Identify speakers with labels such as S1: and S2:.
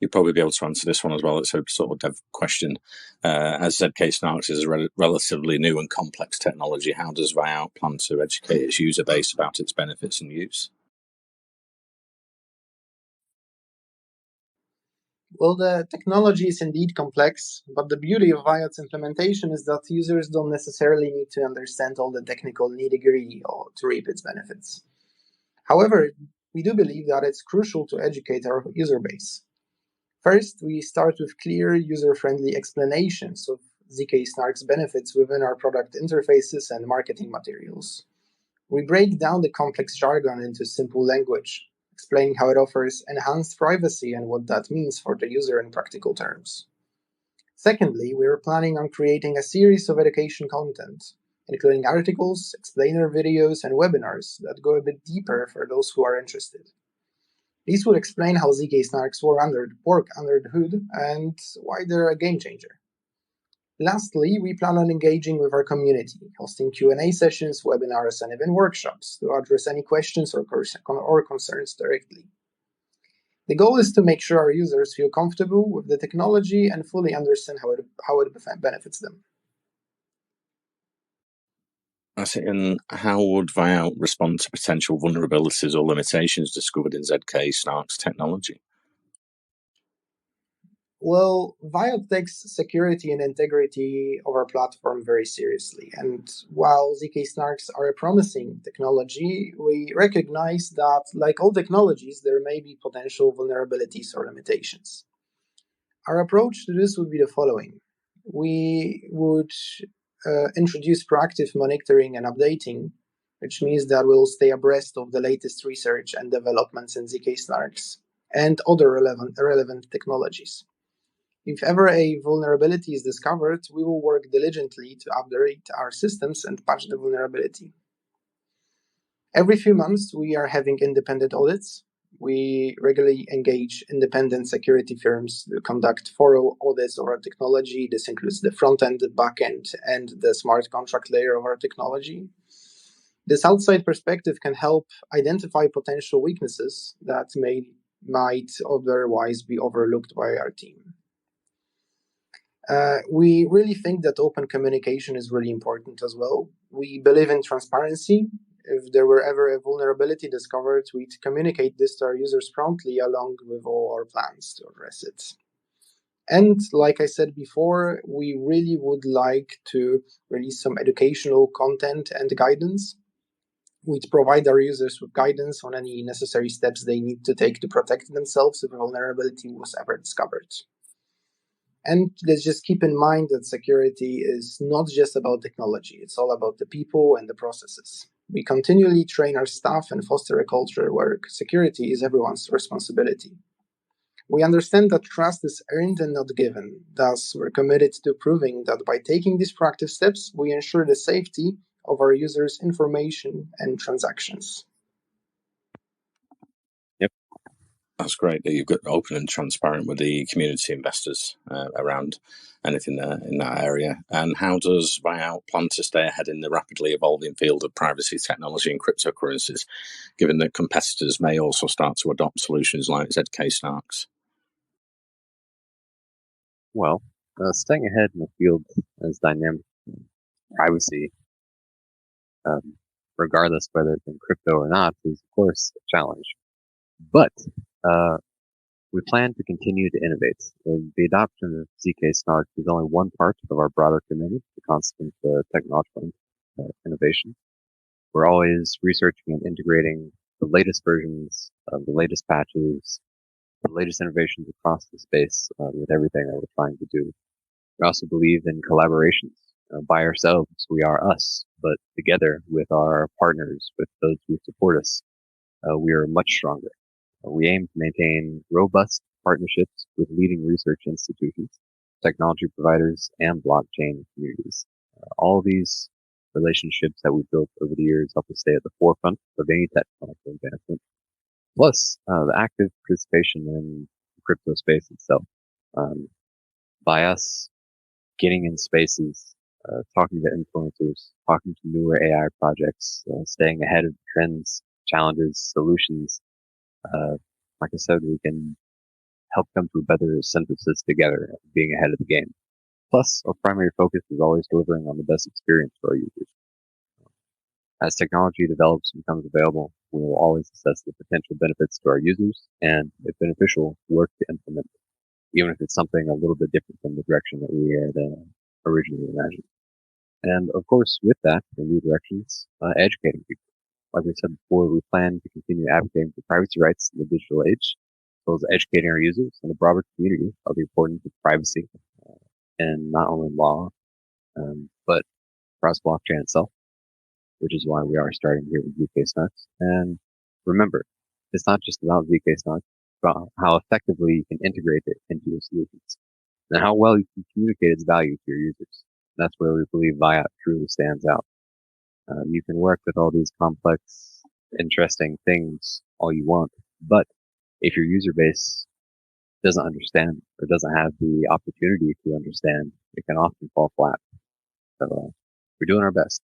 S1: You'll probably be able to answer this one as well. It's a sort of dev question. As zk-SNARKs is a relatively new and complex technology, how does VAIOT plan to educate its user base about its benefits and use?
S2: Well, the technology is indeed complex, but the beauty of VAIOT's implementation is that users don't necessarily need to understand all the technical nitty-gritty to reap its benefits. However, we do believe that it's crucial to educate our user base. First, we start with clear, user-friendly explanations of zk-SNARKs benefits within our product interfaces and marketing materials. We break down the complex jargon into simple language, explaining how it offers enhanced privacy and what that means for the user in practical terms. Secondly, we are planning on creating a series of education content, including articles, explainer videos, and webinars that go a bit deeper for those who are interested. These will explain how zk-SNARKs work under the hood and why they're a game changer. Lastly, we plan on engaging with our community, hosting Q&A sessions, webinars, and even workshops to address any questions or concerns directly. The goal is to make sure our users feel comfortable with the technology and fully understand how it benefits them.
S1: I see. And how would VAIOT respond to potential vulnerabilities or limitations discovered in zk-SNARKs technology?
S2: Well, VAIOT takes security and integrity of our platform very seriously, and while zk-SNARKs are a promising technology, we recognize that, like all technologies, there may be potential vulnerabilities or limitations. Our approach to this would be the following. We would introduce proactive monitoring and updating, which means that we'll stay abreast of the latest research and developments in zk-SNARKs and other relevant technologies. If ever a vulnerability is discovered, we will work diligently to update our systems and patch the vulnerability. Every few months, we are having independent audits. We regularly engage independent security firms to conduct thorough audits of our technology. This includes the front end, the back end, and the smart contract layer of our technology. This outside perspective can help identify potential weaknesses that might otherwise be overlooked by our team. We really think that open communication is really important as well. We believe in transparency. If there were ever a vulnerability discovered, we'd communicate this to our users promptly along with all our plans to address it. And like I said before, we really would like to release some educational content and guidance. We'd provide our users with guidance on any necessary steps they need to take to protect themselves if a vulnerability was ever discovered. And let's just keep in mind that security is not just about technology, it's all about the people and the processes. We continually train our staff and foster a culture where security is everyone's responsibility. We understand that trust is earned and not given. Thus, we're committed to proving that by taking these proactive steps, we ensure the safety of our users' information and transactions.
S1: That's great that you've got open and transparent with the community investors around anything in that area. And how does VAIOT plan to stay ahead in the rapidly evolving field of privacy technology and cryptocurrencies, given that competitors may also start to adopt solutions like zk-SNARKs?
S3: Well, staying ahead in the field as dynamic privacy, regardless whether it's in crypto or not, is of course a challenge. But we plan to continue to innovate. The adoption of zk-SNARKs is only one part of our broader commitment to constant technological innovation. We're always researching and integrating the latest versions, the latest patches, the latest innovations across the space with everything that we're trying to do. We also believe in collaborations. By ourselves, we are us, but together with our partners, with those who support us, we are much stronger. We aim to maintain robust partnerships with leading research institutions, technology providers, and blockchain communities. All these relationships that we've built over the years help us stay at the forefront of any technological advancement. Plus, the active participation in the crypto space itself. By us getting in spaces, talking to influencers, talking to newer AI projects, staying ahead of trends, challenges, solutions. Like I said, we can help come to a better synthesis together, being ahead of the game. Plus, our primary focus is always delivering on the best experience for our users. As technology develops and becomes available, we will always assess the potential benefits to our users and, if beneficial, work to implement it, even if it's something a little bit different from the direction that we had originally imagined. And of course, with that, the new directions, educating people. Like we said before, we plan to continue advocating for privacy rights in the digital age, as well as educating our users and the broader community of the importance of privacy, and not only law, but across blockchain itself, which is why we are starting here with zk-SNARKs. And remember, it's not just about zk-SNARKs, it's about how effectively you can integrate it into your solutions, and how well you can communicate its value to your users. That's where we believe VAIOT truly stands out. You can work with all these complex, interesting things all you want, but if your user base doesn't understand or doesn't have the opportunity to understand, it can often fall flat. So we're doing our best.